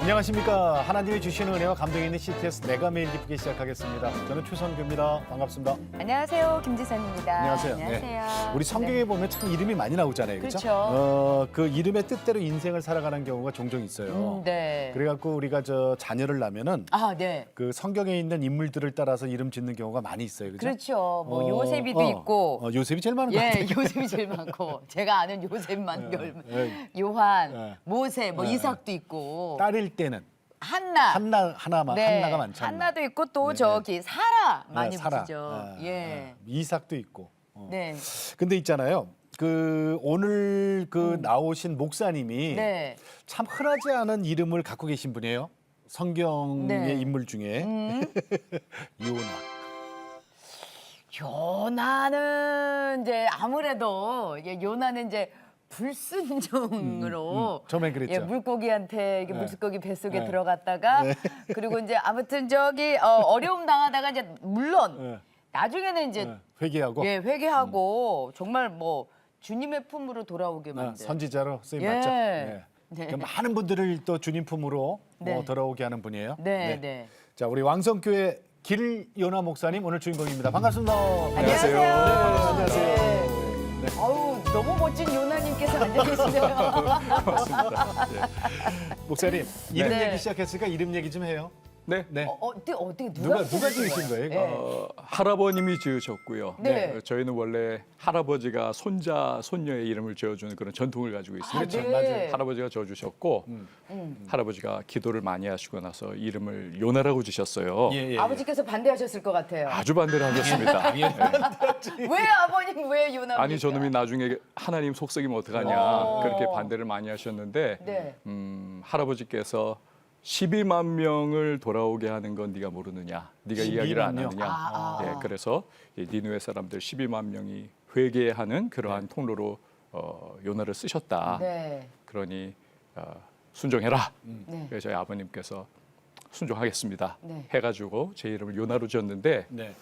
안녕하십니까. 하나님이 주시는 은혜와 감동이 있는 CTS 내가 매일 기쁘게 시작하겠습니다. 저는 최선규입니다. 반갑습니다. 안녕하세요, 김지선입니다. 안녕하세요. 안녕하세요. 우리 성경에 보면 참 이름이 많이 나오잖아요. 그렇죠? 그렇죠. 그 이름의 뜻대로 인생을 살아가는 경우가 종종 있어요. 네. 그래갖고 우리가 자녀를 낳으면은 아, 네. 그 성경에 있는 인물들을 따라서 이름 짓는 경우가 많이 있어요. 그렇죠? 그렇죠. 뭐 요셉이도 있고. 요셉이 제일 많은 것 예, 같아요. 요셉이 제일 많고. 제가 아는 요셉만 예. 요한, 예. 모세, 뭐 예. 이삭도 있고. 딸일 때는 한나. 한나가 많잖아요. 한나도 있고 또 네, 저기 사라 많이 사라. 붙이죠. 예. 이삭도 있고. 네. 근데 있잖아요. 그 오늘 그 나오신 목사님이 네. 참 흔하지 않은 이름을 갖고 계신 분이에요. 성경의 네. 인물 중에 요나. 요나는 이제 아무래도 요나는 이제 불순종으로 처음엔 그랬죠. 예, 물고기한테 이게 네. 물고기 뱃속에 네. 들어갔다가 그리고 이제 아무튼 저기 어려움 당하다가 이제 물론 네. 나중에는 이제 회개하고 예, 회개하고 정말 뭐 주님의 품으로 돌아오게 만든 선지자로 쓰임 예. 받죠. 네. 그 많은 분들을 또 주님 품으로 네. 돌아오게 하는 분이에요. 네, 네. 자, 우리 왕성교회 길요나 목사님 오늘 주인공입니다. 반갑습니다. 안녕하세요. 네, 안녕하세요. 네. 아우 너무 멋진 요나님께서 앉아 계시네요. 맞습니다. 네. 목사님 이름 네. 얘기 시작했으니까 이름 얘기 좀 해요. 네. 네. 어떻게 누가 지으신 거예요? 네. 할아버님이 지으셨고요. 네. 저희는 원래 할아버지가 손자, 손녀의 이름을 지어주는 그런 전통을 가지고 있습니다. 그렇죠, 맞아요. 할아버지가 지어주셨고 할아버지가 기도를 많이 하시고 나서 이름을 요나라고 지셨어요. 예. 아버지께서 반대하셨을 것 같아요. 아주 반대를 하셨습니다. 왜 아버님 왜 요나? 아니 저놈이 나중에 하나님 속썩이면 어떡하냐 어. 그렇게 반대를 많이 하셨는데 네. 할아버지께서 12만 명을 돌아오게 하는 건 네가 모르느냐, 네가 12만 이야기를 안 명? 하느냐. 예, 그래서 이 니느웨 사람들 12만 명이 회개하는 그러한 통로로 요나를 쓰셨다. 네. 그러니 순종해라. 네. 그래서 저희 아버님께서 순종하겠습니다. 네. 해가지고 제 이름을 요나로 지었는데 네.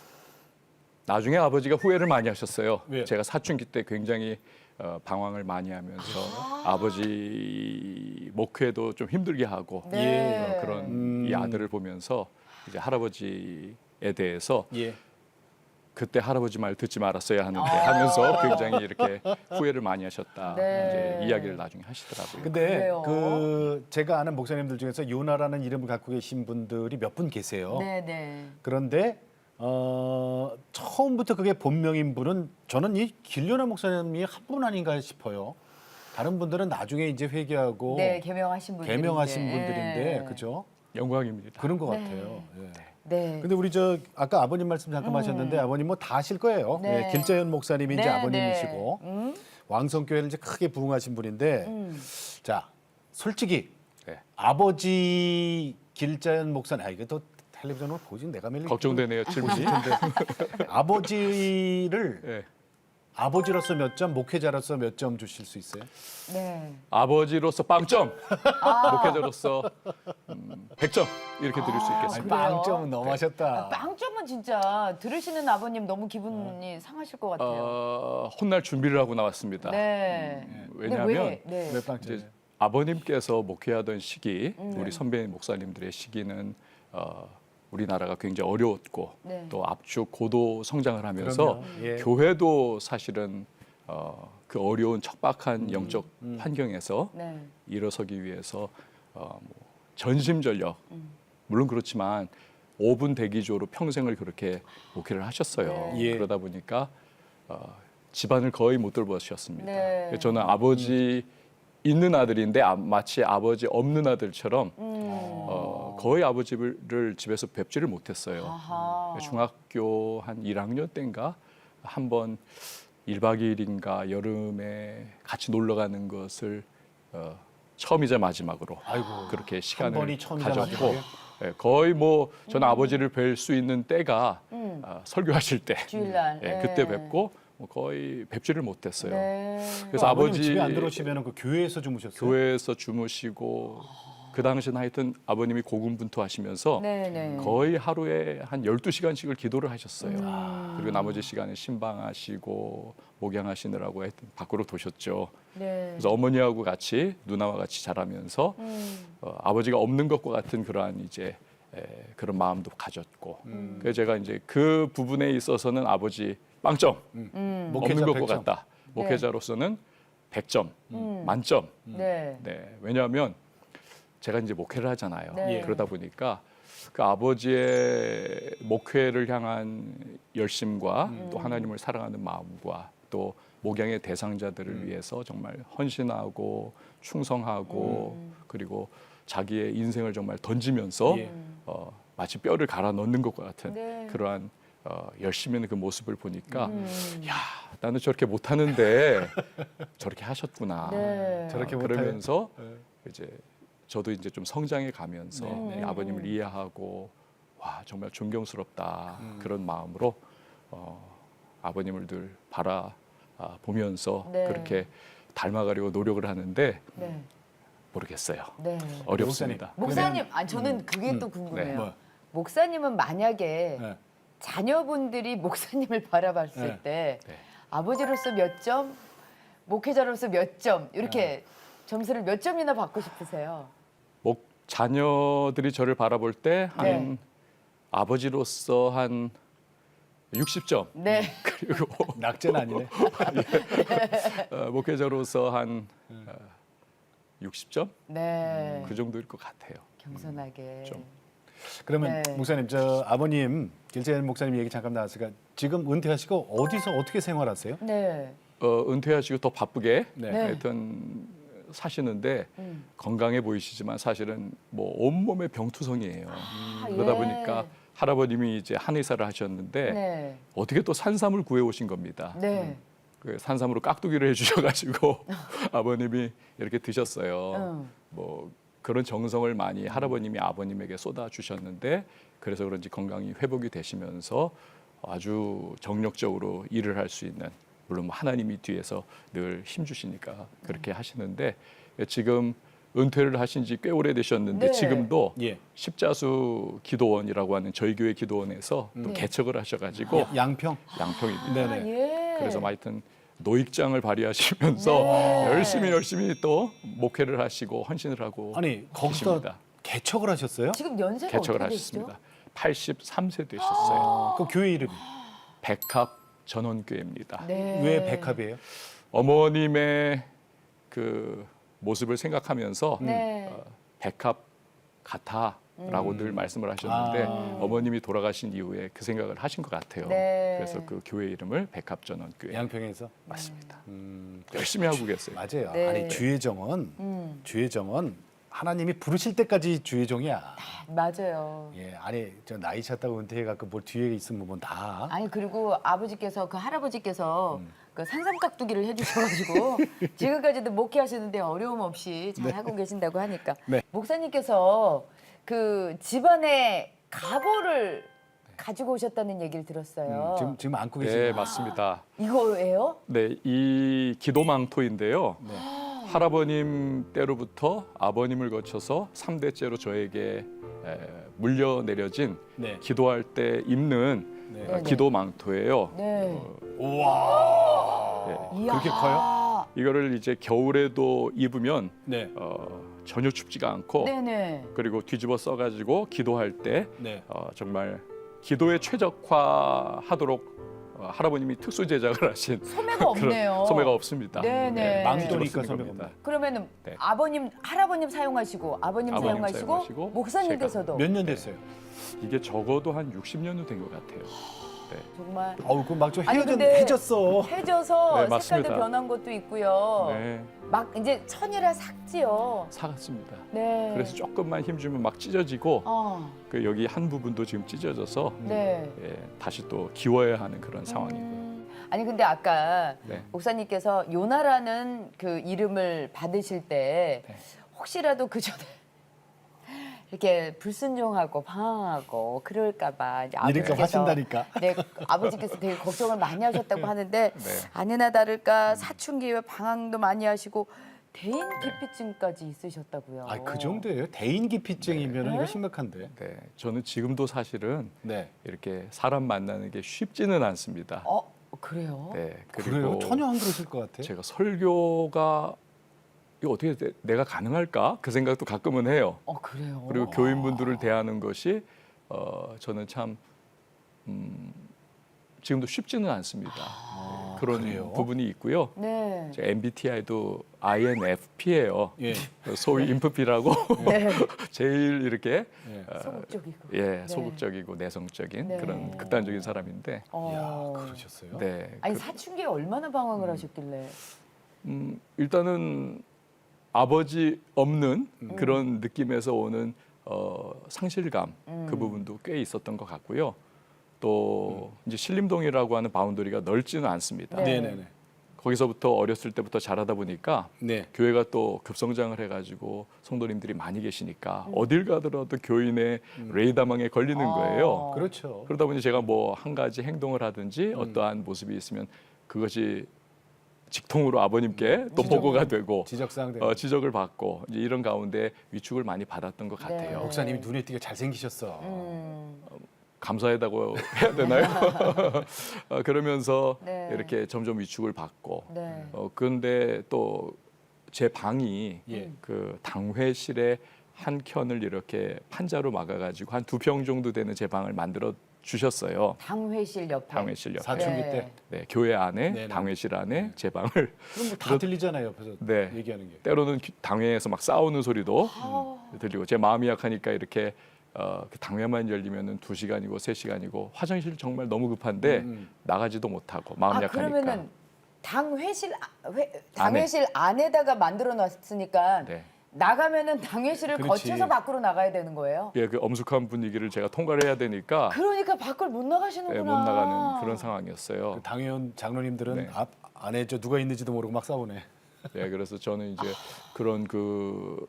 나중에 아버지가 후회를 많이 하셨어요. 왜요? 제가 사춘기 때 굉장히 방황을 많이 하면서 아버지 목회도 좀 힘들게 하고 네. 그런 이 아들을 보면서 이제 할아버지에 대해서 예. 그때 할아버지 말 듣지 말았어야 하는데 하면서 굉장히 이렇게 후회를 많이 하셨다. 네. 이제 이야기를 나중에 하시더라고요. 근데 그래요? 그 제가 아는 목사님들 중에서 요나라는 이름을 갖고 계신 분들이 몇 분 계세요. 네. 그런데 처음부터 그게 본명인 분은 저는 이 길요나 목사님이 한 분 아닌가 싶어요. 다른 분들은 나중에 이제 회개하고 네, 개명하신 분들. 개명하신 분들인데 그죠? 영광입니다. 그런 것 네. 같아요. 예. 네. 근데 우리 아까 아버님 말씀 잠깐 하셨는데 아버님 뭐 다 아실 거예요. 네. 예, 길자연 목사님이 이제 네, 아버님이시고 네. 왕성교회를 이제 크게 부흥하신 분인데 자 솔직히 네. 아버지 길자연 목사님 이게 또 텔레비전으로 보지 내가 매일 걱정되네요, 질문이. 아버지를 네. 아버지로서 몇 점, 목회자로서 몇 점 주실 수 있어요? 네. 아버지로서 빵점, 목회자로서 100점 이렇게 드릴 수 있겠습니다. 그래요? 빵점은 너무하셨다. 빵점은 진짜 들으시는 아버님 너무 기분이 상하실 것 같아요. 혼날 준비를 하고 나왔습니다. 네. 왜냐하면 근데 왜? 네. 몇 빵점? 이제 아버님께서 목회하던 시기, 우리 선배 목사님들의 시기는 우리나라가 굉장히 어려웠고 네. 또 압축 고도 성장을 하면서 그럼요. 예. 교회도 사실은 그 어려운 척박한 영적 환경에서 네. 일어서기 위해서 뭐 전심전력 물론 그렇지만 5분 대기조로 평생을 그렇게 목회를 하셨어요. 네. 예. 그러다 보니까 집안을 거의 못 돌보셨습니다. 네. 저는 아버지 있는 아들인데 마치 아버지 없는 아들처럼 거의 아버지를 집에서 뵙지를 못했어요. 아하. 중학교 한 1학년 때인가 한번 1박 2일인가 여름에 같이 놀러 가는 것을 처음이자 마지막으로 아이고, 그렇게 한 시간을 번이 처음이자 가졌고 마지막이에요? 예, 거의 뭐 저는 아버지를 뵐 수 있는 때가 설교하실 때 주일날. 예, 네. 그때 뵙고 뭐 거의 뵙지를 못했어요. 네. 그래서 아버님 아버지 집에 안 들어오시면 그 교회에서 주무셨어요? 교회에서 주무시고 그 당시는 하여튼 아버님이 고군분투하시면서 네네. 거의 하루에 한 12시간씩을 기도를 하셨어요. 그리고 나머지 시간에 신방하시고 목양하시느라고 하여튼 밖으로 도셨죠. 네. 그래서 어머니하고 같이 누나와 같이 자라면서 아버지가 없는 것과 같은 그러한 이제 그런 마음도 가졌고 그래서 제가 이제 그 부분에 있어서는 아버지 빵점 목회자 없는 것과 100점. 같다. 목회자로서는 100점 만점. 네. 네, 왜냐하면 제가 이제 목회를 하잖아요. 네. 그러다 보니까 그 아버지의 목회를 향한 열심과 또 하나님을 사랑하는 마음과 또 목양의 대상자들을 위해서 정말 헌신하고 충성하고 그리고 자기의 인생을 정말 던지면서 예. 마치 뼈를 갈아 넣는 것과 같은 네. 그러한 열심히 있는 그 모습을 보니까 야 나는 저렇게 못하는데 저렇게 하셨구나. 네. 저렇게 그러면서 네. 이제 저도 이제 좀 성장해 가면서 네, 이 아버님을 이해하고 와 정말 존경스럽다 그런 마음으로 아버님을 늘 바라보면서 네. 그렇게 닮아가려고 노력을 하는데 네. 모르겠어요. 네. 어렵습니다. 목사님, 저는 그게 또 궁금해요. 네. 뭐. 목사님은 만약에 네. 자녀분들이 목사님을 바라봤을 네. 때 네. 아버지로서 몇 점, 목회자로서 몇 점 이렇게 점수를 몇 점이나 받고 싶으세요? 자녀들이 저를 바라볼 때 한 네. 아버지로서 한 60점 네. 그리고 낙제는 아니네. 목회자로서 한 60점 네. 그 정도일 것 같아요. 겸손하게. 좀. 그러면 네. 목사님, 저 아버님 길재현 목사님 얘기 잠깐 나왔으니까 지금 은퇴하시고 어디서 어떻게 생활하세요? 네. 은퇴하시고 더 바쁘게 네. 하여튼 사시는데 건강해 보이시지만 사실은 뭐 온몸에 병투성이에요. 그러다 예. 보니까 할아버님이 이제 한의사를 하셨는데 네. 어떻게 또 산삼을 구해 오신 겁니다. 네. 그 산삼으로 깍두기를 해주셔가지고 아버님이 이렇게 드셨어요. 응. 뭐 그런 정성을 많이 할아버님이 아버님에게 쏟아 주셨는데 그래서 그런지 건강이 회복이 되시면서 아주 정력적으로 일을 할 수 있는 물론 뭐 하나님이 뒤에서 늘 힘주시니까 그렇게 하시는데 지금 은퇴를 하신 지 꽤 오래되셨는데 네. 지금도 예. 십자수 기도원이라고 하는 저희 교회 기도원에서 또 네. 개척을 하셔가지고 양평. 양평입니다. 네네. 아, 예. 그래서 뭐 하여튼 노익장을 발휘하시면서 네. 열심히 또 목회를 하시고 헌신을 하고 아니 거기서 계십니다. 개척을 하셨어요? 지금 연세가 개척을 어떻게 되시죠? 하셨습니다. 83세 되셨어요. 그 교회 이름이 백합 전원교회입니다. 네. 왜 백합이에요? 어머님의 그 모습을 생각하면서 네. 백합 같아라고 늘 말씀을 하셨는데 아. 어머님이 돌아가신 이후에 그 생각을 하신 것 같아요. 네. 그래서 그 교회 이름을 백합전원교회 양평에서. 맞습니다. 열심히 하고 계세요. 맞아요. 네. 아니 주의정은 하나님이 부르실 때까지 주의종이야. 맞아요. 예, 아니 저 나이 찼다고 은퇴해갖고 뭘 뒤에 있으면 뭐 다. 아니 그리고 아버지께서 그 할아버지께서 그 산삼깍두기를 해주셔가지고 지금까지도 목회하시는데 어려움 없이 잘 하고 계신다고 하니까 네. 목사님께서 그 집안의 가보를 가지고 오셨다는 얘기를 들었어요. 지금 안고 계신 네, 거. 맞습니다. 이거예요? 네, 이 기도망토인데요. 할아버님 때로부터 아버님을 거쳐서 3대째로 저에게 물려내려진 네. 기도할 때 입는 네. 네. 기도망토예요. 네. 우와. 네. 이야. 그렇게 커요? 이거를 이제 겨울에도 입으면 네. 전혀 춥지가 않고 네네. 그리고 뒤집어 써가지고 기도할 때 네. 정말 기도에 최적화하도록 할아버님이 특수 제작을 하신 소매가 없네요. 소매가 없습니다. 네네. 망토니까 뒤집어 쓰는 소매가 겁니다. 없네. 그러면은 네. 할아버님 사용하시고 아버님 아버님 사용하시고 사용하시고 목사님께서도 몇 년 됐어요? 이게 적어도 한 60년은 된 것 같아요. 네. 정말 어우, 그막좀 아니, 근데 해졌어. 해져서 네, 색깔도 맞습니다. 변한 것도 있고요. 네, 막 이제 천이라 삭지요. 사갔습니다. 네. 그래서 조금만 힘주면 막 찢어지고 그 여기 한 부분도 지금 찢어져서 네. 다시 또 기워야 하는 그런 상황이고요. 아니 근데 아까 네. 목사님께서 요나라는 그 이름을 받으실 때 네. 혹시라도 그 전에 이렇게 불순종하고 방황하고 그럴까봐 이제 이렇게 하신다니까. 네, 아버지께서 되게 걱정을 많이 하셨다고 하는데 네. 아니나 다를까 사춘기에 방황도 많이 하시고 대인 기피증까지 있으셨다고요. 아, 그 정도예요? 대인기피증이면 네. 이거 심각한데. 네, 저는 지금도 사실은 네. 이렇게 사람 만나는 게 쉽지는 않습니다. 그래요? 네, 그래요? 전혀 안 그러실 것 같아요. 제가 설교가 이거 어떻게 내가 가능할까? 그 생각도 가끔은 해요. 그래요. 그리고 교인분들을 대하는 것이 저는 참 지금도 쉽지는 않습니다. 그런 그래요? 부분이 있고요. 네. 제 MBTI도 INFP예요. 예. 소위 인프피라고 네. 제일 이렇게 예. 소극적이고. 예 소극적이고 내성적인 네. 그런 극단적인 사람인데 야, 그러셨어요? 네 아니 사춘기에 얼마나 방황을 하셨길래? 일단은 아버지 없는 그런 느낌에서 오는 상실감 그 부분도 꽤 있었던 것 같고요. 또 이제 신림동이라고 하는 바운더리가 넓지는 않습니다. 네. 네네네. 거기서부터 어렸을 때부터 자라다 보니까 네. 교회가 또 급성장을 해가지고 성도님들이 많이 계시니까 어딜 가더라도 교인의 레이다망에 걸리는 거예요. 그렇죠. 그러다 보니 제가 뭐 한 가지 행동을 하든지 어떠한 모습이 있으면 그것이 직통으로 아버님께 또 보고가 되고 지적사항 지적을 받고 이제 이런 가운데 위축을 많이 받았던 것 네. 같아요. 목사님이 눈에 띄게 잘생기셨어. 감사하다고 해야 되나요? 그러면서 네. 이렇게 점점 위축을 받고 네. 그런데 또 제 방이 예. 그 당회실의 한 켠을 이렇게 판자로 막아가지고 한 2평 정도 되는 제 방을 만들어 주셨어요. 당회실 옆에. 당회실 옆에. 사춘기 네. 때. 네, 교회 안에 네네. 당회실 안에 제 방을 그럼 뭐다 들리잖아요. 옆에서 네. 얘기하는 게. 때로는 당회에서 막 싸우는 소리도 들리고 제 마음이 약하니까 이렇게 그 당회만 열리면은 2시간이고 3시간이고 화장실 정말 너무 급한데 나가지도 못하고 마음 약하니까. 그러면은 당회실 안에다가 만들어 놨으니까 네. 나가면은 당회실을 그렇지. 거쳐서 밖으로 나가야 되는 거예요? 예, 그 엄숙한 분위기를 제가 통과를 해야 되니까 그러니까 밖을 못 나가시는구나. 못 나가는 그런 상황이었어요. 그 당회원 장로님들은 네. 안에 저 누가 있는지도 모르고 막 싸우네. 예, 그래서 저는 이제 그런 그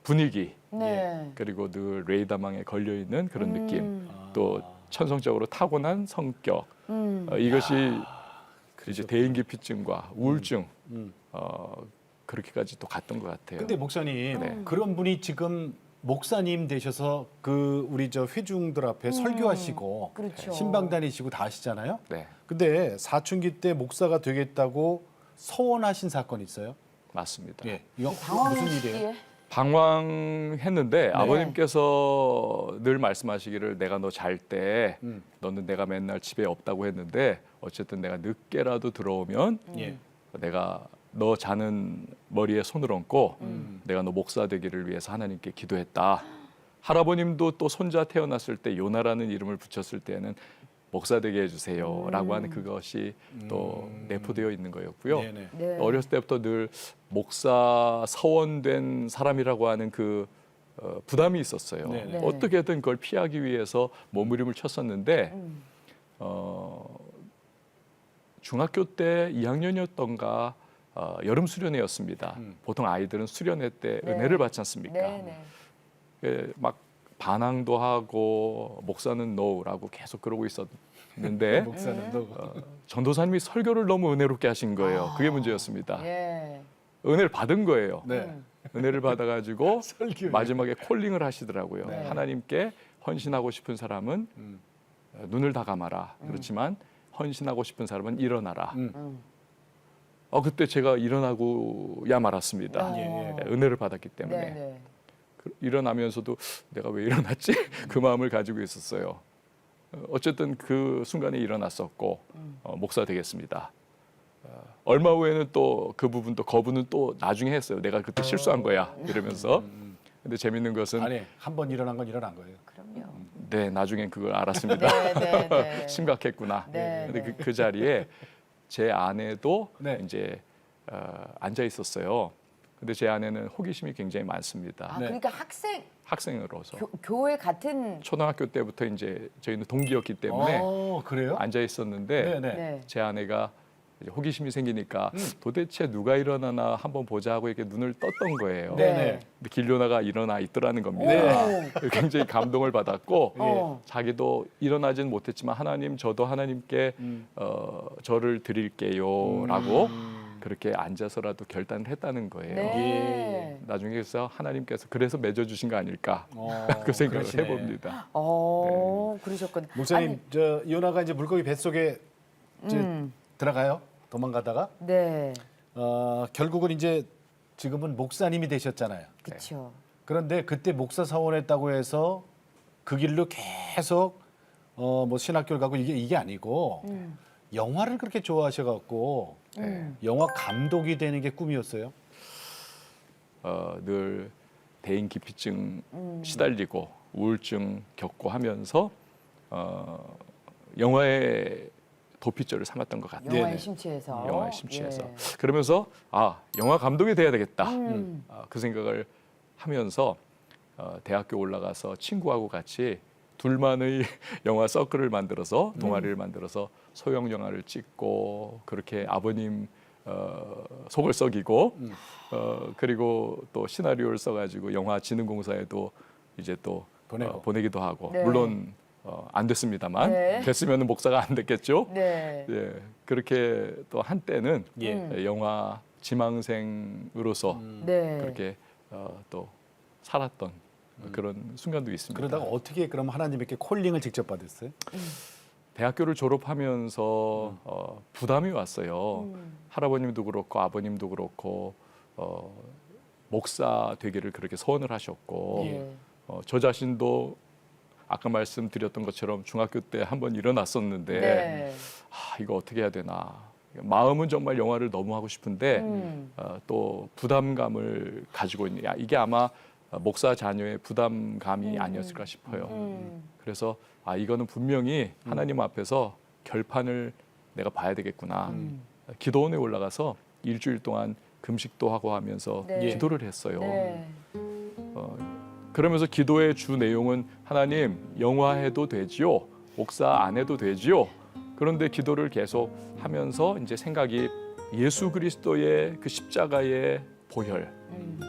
분위기 네. 그리고 늘 레이더망에 걸려 있는 그런 느낌, 아. 또 천성적으로 타고난 성격 이것이 이제 대인기피증과 우울증 그렇게까지 또 갔던 것 같아요. 근데 목사님 네. 그런 분이 지금 목사님 되셔서 그 우리 저 회중들 앞에 설교하시고 그렇죠. 신방 다니시고 다 하시잖아요. 네, 근데 사춘기 때 목사가 되겠다고 서원하신 사건 있어요? 맞습니다. 예. 이거 방황 무슨 일이에요? 시기에 방황했는데 아버님께서 늘 말씀하시기를 내가 너 잘 때 너는 내가 맨날 집에 없다고 했는데 어쨌든 내가 늦게라도 들어오면 예. 내가 너 자는 머리에 손을 얹고 내가 너 목사 되기를 위해서 하나님께 기도했다. 할아버님도 또 손자 태어났을 때 요나라는 이름을 붙였을 때는 목사 되게 해주세요라고 하는 그것이 또 내포되어 있는 거였고요. 네네. 네. 어렸을 때부터 늘 목사 서원된 사람이라고 하는 그 부담이 있었어요. 네네. 어떻게든 그걸 피하기 위해서 몸부림을 쳤었는데 중학교 때 2학년이었던가 여름 수련회였습니다. 보통 아이들은 수련회 때 네. 은혜를 받지 않습니까? 네, 네. 막 반항도 하고 목사는 노라고 계속 그러고 있었는데 목사는 너 전도사님이 설교를 너무 은혜롭게 하신 거예요. 그게 문제였습니다. 예. 은혜를 받은 거예요. 네. 은혜를 받아가지고 설교예요. 마지막에 콜링을 하시더라고요. 네. 하나님께 헌신하고 싶은 사람은 눈을 다 감아라. 그렇지만 헌신하고 싶은 사람은 일어나라. 그때 제가 일어나고야 말았습니다. 예, 예. 은혜를 받았기 때문에. 네, 네. 일어나면서도 내가 왜 일어났지? 그 마음을 가지고 있었어요. 어쨌든 그 순간에 일어났었고 목사 되겠습니다. 얼마 후에는 또 그 부분도 거부는 또 나중에 했어요. 내가 그때 실수한 거야 이러면서. 근데 재밌는 것은 아니 한 번 일어난 건 일어난 거예요. 그럼요. 네 나중엔 그걸 알았습니다. 네, 네, 네. 심각했구나. 네, 근데 네. 그 자리에 제 아내도 네. 이제 앉아 있었어요. 근데 제 아내는 호기심이 굉장히 많습니다. 아, 네. 그러니까 학생으로서 교회 같은 초등학교 때부터 이제 저희는 동기였기 때문에 그래요? 앉아 있었는데 네네. 네. 제 아내가 이제 호기심이 생기니까 도대체 누가 일어나나 한번 보자 하고 이렇게 눈을 떴던 거예요. 네네. 근데 길로나가 일어나 있더라는 겁니다. 네. 굉장히 감동을 받았고 어. 자기도 일어나진 못했지만 하나님 저도 하나님께 저를 드릴게요라고 그렇게 앉아서라도 결단을 했다는 거예요. 네. 나중에서 하나님께서 그래서 맺어주신 거 아닐까 그 생각을 그러시네. 해봅니다. 그러셨군. 목사님, 저 요나가 이제 물고기 뱃속에 이제 들어가요. 도망가다가 네, 결국은 이제 지금은 목사님이 되셨잖아요. 그렇죠. 그런데 그때 목사 사원했다고 해서 그 길로 계속 뭐 신학교를 가고 이게 아니고 영화를 그렇게 좋아하셔갖고 영화 감독이 되는 게 꿈이었어요. 늘 대인 기피증 시달리고 우울증 겪고 하면서 영화의 도피처를 삼았던 것 같아요. 영화에 네네. 심취해서. 영화에 심취해서 예. 그러면서 영화 감독이 돼야 되겠다 음. 그 생각을 하면서 대학교 올라가서 친구하고 같이 둘만의 영화 서클을 만들어서 동아리를 만들어서 소형 영화를 찍고 그렇게 아버님 속을 썩이고 그리고 또 시나리오를 써가지고 영화진흥공사에도 이제 또 보내고. 보내기도 하고 네. 물론 안 됐습니다만 네. 됐으면 목사가 안 됐겠죠. 네. 예, 그렇게 또 한때는 예. 영화 지망생으로서 네. 그렇게 또 살았던 그런 순간도 있습니다. 그러다가 어떻게 그럼 하나님께 콜링을 직접 받았어요? 대학교를 졸업하면서 부담이 왔어요. 할아버님도 그렇고 아버님도 그렇고 목사 되기를 그렇게 소원을 하셨고 예. 저 자신도 아까 말씀드렸던 것처럼 중학교 때 한번 일어났었는데 네. 이거 어떻게 해야 되나. 마음은 정말 영화를 너무 하고 싶은데 또 부담감을 가지고 있는 이게 아마 목사 자녀의 부담감이 아니었을까 싶어요. 그래서 이거는 분명히 하나님 앞에서 결판을 내가 봐야 되겠구나. 기도원에 올라가서 일주일 동안 금식도 하고 하면서 네. 기도를 했어요. 네. 그러면서 기도의 주 내용은 하나님 영화해도 되지요, 목사 안 해도 되지요. 그런데 기도를 계속 하면서 이제 생각이 예수 그리스도의 그 십자가의 보혈.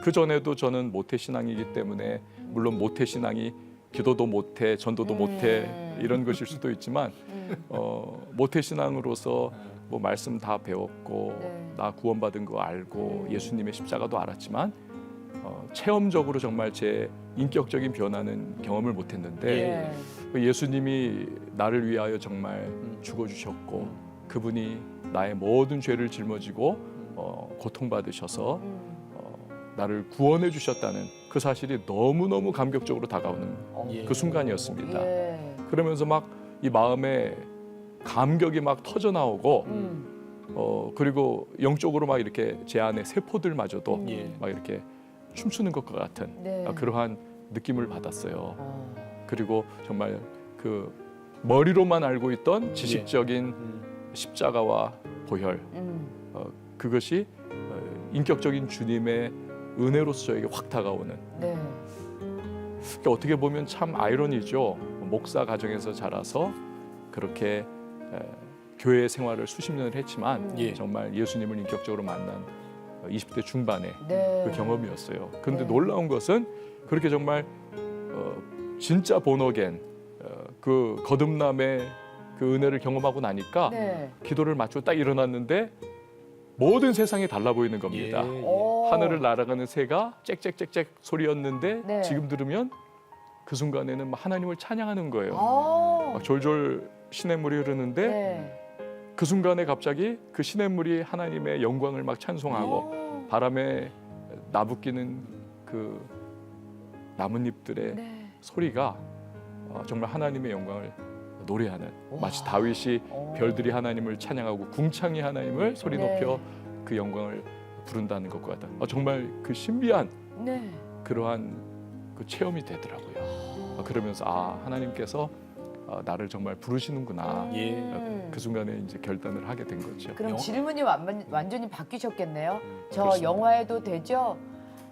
그 전에도 저는 모태 신앙이기 때문에 물론 모태 신앙이 기도도 못해, 전도도 못해 이런 것일 수도 있지만 모태 신앙으로서 뭐 말씀 다 배웠고 네. 나 구원받은 거 알고 예수님의 십자가도 알았지만 체험적으로 정말 제 인격적인 변화는 경험을 못했는데 예수님이 나를 위하여 정말 죽어주셨고 그분이 나의 모든 죄를 짊어지고 고통받으셔서 나를 구원해 주셨다는 그 사실이 너무너무 감격적으로 다가오는 그 순간이었습니다. 예. 그러면서 막 이 마음에 감격이 막 터져 나오고 그리고 영적으로 막 이렇게 제 안에 세포들마저도 예. 막 이렇게 춤추는 것과 같은 네. 그러한 느낌을 받았어요. 그리고 정말 그 머리로만 알고 있던 지식적인 십자가와 보혈 그것이 인격적인 주님의 은혜로서 저에게 확 다가오는 네. 그러니까 어떻게 보면 참 아이러니죠. 목사 가정에서 자라서 그렇게 교회 생활을 수십 년을 했지만 예. 정말 예수님을 인격적으로 만난 20대 중반의 네. 그 경험이었어요. 그런데 네. 놀라운 것은 그렇게 정말 진짜 본어겐 그 거듭남의 그 은혜를 경험하고 나니까 네. 기도를 마치고 딱 일어났는데 모든 세상이 달라 보이는 겁니다. 오. 하늘을 날아가는 새가 짹짹짹짹 소리였는데 네. 지금 들으면 그 순간에는 막 하나님을 찬양하는 거예요. 아. 막 졸졸 시냇물이 흐르는데 네. 그 순간에 갑자기 그 시냇물이 하나님의 영광을 막 찬송하고 오. 바람에 나부끼는 그 나뭇잎들의 네. 소리가 정말 하나님의 영광을 노래하는 와. 마치 다윗이 오. 별들이 하나님을 찬양하고 궁창이 하나님을 소리 네. 높여 그 영광을 부른다는 것과 같다. 정말 그 신비한 네. 그러한 그 체험이 되더라고요. 그러면서 하나님께서 나를 정말 부르시는구나. 그 순간에 이제 결단을 하게 된 거죠. 그럼 영- 질문이 완전히 바뀌셨겠네요. 저 그렇습니다. 영화해도 되죠?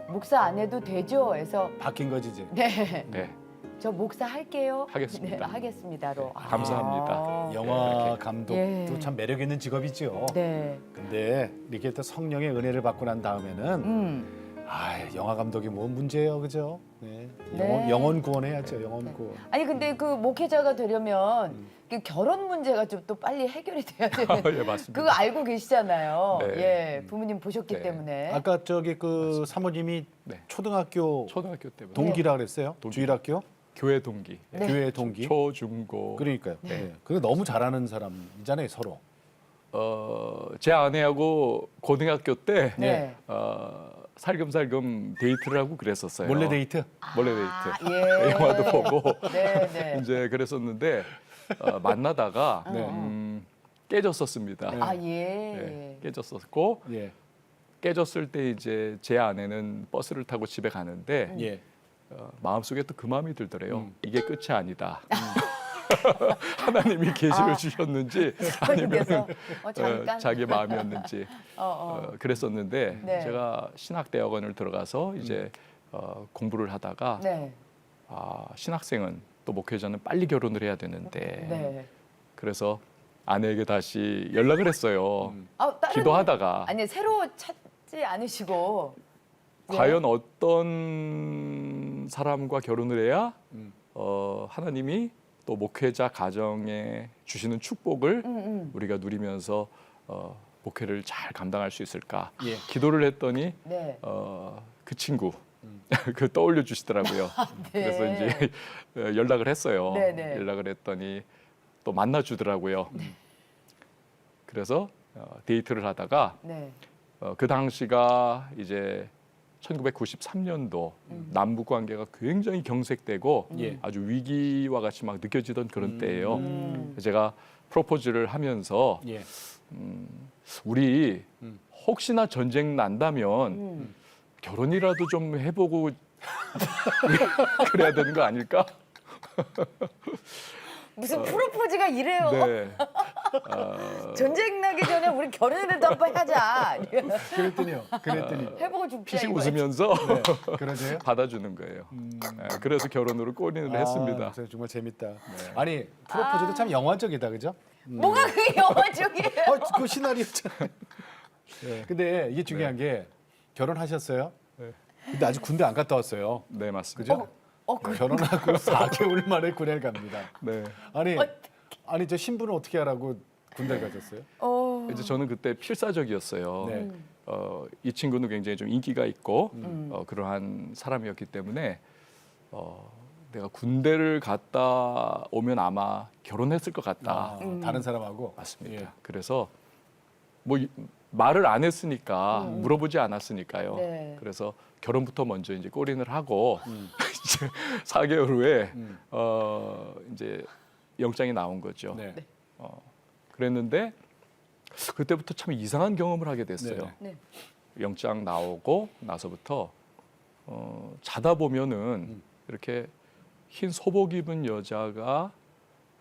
목사 안 해도 되죠? 해서 바뀐 거지 이제. 네. 네, 저 목사 할게요. 하겠습니다. 네, 하겠습니다로. 감사합니다. 영화 이렇게. 감독도 예. 참 매력 있는 직업이죠. 네. 근데 이렇게 또 성령의 은혜를 받고 난 다음에는 영화 감독이 뭐 문제예요, 그죠? 네. 네. 영혼 구원해야죠, 영혼 구원. 아니 근데 그 목회자가 되려면 그 결혼 문제가 좀 또 빨리 해결이 돼야 되는. 예, 맞습니다. 그거 알고 계시잖아요. 네. 예, 부모님 보셨기 네. 때문에. 아까 저기 그 사모님이 네. 초등학교 초등학교 때부터 동기라 그랬어요? 동기. 주일학교? 교회 동기, 네. 교회 동기? 초, 중, 고. 그러니까요. 네. 그게 너무 잘하는 사람이잖아요, 서로. 제 아내하고 고등학교 때 네. 살금살금 데이트를 하고 그랬었어요. 몰래 데이트? 몰래 데이트. 예. 영화도 보고 네, 네. 이제 그랬었는데 만나다가 네. 깨졌었습니다. 아 예. 네, 깨졌었고 예. 깨졌을 때 이제 제 아내는 버스를 타고 집에 가는데 예. 마음속에 또 그 마음이 들더래요. 이게 끝이 아니다. 하나님이 계시를 주셨는지 아니면 사모님께서 잠깐. 자기 마음이었는지 그랬었는데 네. 제가 신학대학원을 들어가서 이제 공부를 하다가 네. 신학생은 또 목회자는 빨리 결혼을 해야 되는데 네. 그래서 아내에게 다시 연락을 했어요. 다른 기도하다가 아니 새로 찾지 않으시고 과연 어떤 사람과 결혼을 해야 하나님이 또 목회자 가정에 주시는 축복을 우리가 누리면서 목회를 잘 감당할 수 있을까? 예. 기도를 했더니 네. 그 친구 그 떠올려 주시더라고요. 네. 그래서 이제 연락을 했어요. 네, 네. 연락을 했더니 또 만나 주더라고요. 그래서 데이트를 하다가 네. 그 당시가 이제 1993년도 남북 관계가 굉장히 경색되고 예. 아주 위기와 같이 막 느껴지던 그런 때예요. 음. 제가 프로포즈를 하면서 예. 우리 혹시나 전쟁 난다면 결혼이라도 좀 해보고 그래야 되는 거 아닐까? 무슨 프로포즈가 이래요? 네. 전쟁 나기 전에 우리 결혼이라도 한번 하자. 그랬더니요. 그랬더니. 해보고 죽자. 피식 이거. 웃으면서 네. 그러세요? 받아주는 거예요. 그래서 결혼으로 꼬리를 했습니다. 목사님 정말 재밌다. 아니 프로포즈도 참 영화적이다, 그죠? 뭐가 그게 영화적이에요? 그 시나리오잖아요. 네. 근데 이게 중요한 게 결혼하셨어요? 네. 근데 아직 군대 안 갔다 왔어요. 네, 맞습니다. 그죠? 결혼하고 4개월 만에 군대를 갑니다. 네. 아니 저 신부는 어떻게 하라고 군대 가셨어요? 이제 저는 그때 필사적이었어요. 네. 이 친구는 굉장히 좀 인기가 있고 그러한 사람이었기 때문에 내가 군대를 갔다 오면 아마 결혼했을 것 같다. 다른 사람하고 맞습니다. 예. 그래서 뭐 말을 안 했으니까 물어보지 않았으니까요. 네. 그래서 결혼부터 먼저 이제 꼬린을 하고 이제 4개월 후에 이제 영장이 나온 거죠. 네. 그랬는데 그때부터 참 이상한 경험을 하게 됐어요. 네. 네. 영장 나오고 나서부터 자다 보면은 이렇게 흰 소복 입은 여자가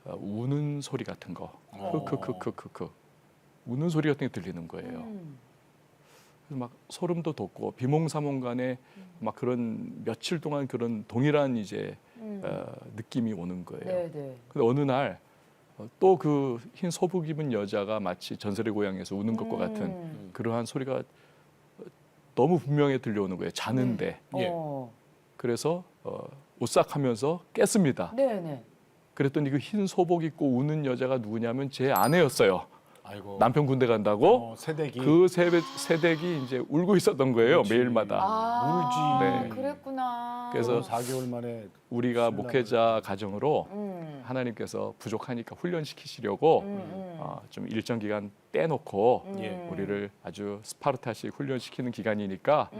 우는 소리 같은 거, 크크크크크크 우는 소리 같은 게 들리는 거예요. 그래서 막 소름도 돋고 비몽사몽간에 막 그런 며칠 동안 그런 동일한 이제 느낌이 오는 거예요. 네, 네. 근데 어느 날 또 그 흰 소복 입은 여자가 마치 전설의 고향에서 우는 것과 같은 그러한 소리가 너무 분명히 들려오는 거예요. 자는데. 예. 그래서 오싹하면서 깼습니다. 네, 네. 그랬더니 그 흰 소복 입고 우는 여자가 누구냐면 제 아내였어요. 아이고. 남편 군대 간다고 새댁이 그 새댁이 이제 울고 있었던 거예요. 그렇지. 매일마다. 울지. 네. 그랬구나. 그래서 4개월 만에 우리가 신랑을. 목회자 가정으로 하나님께서 부족하니까 훈련시키시려고 좀 일정 기간 떼놓고 예. 우리를 아주 스파르타식 훈련시키는 기간이니까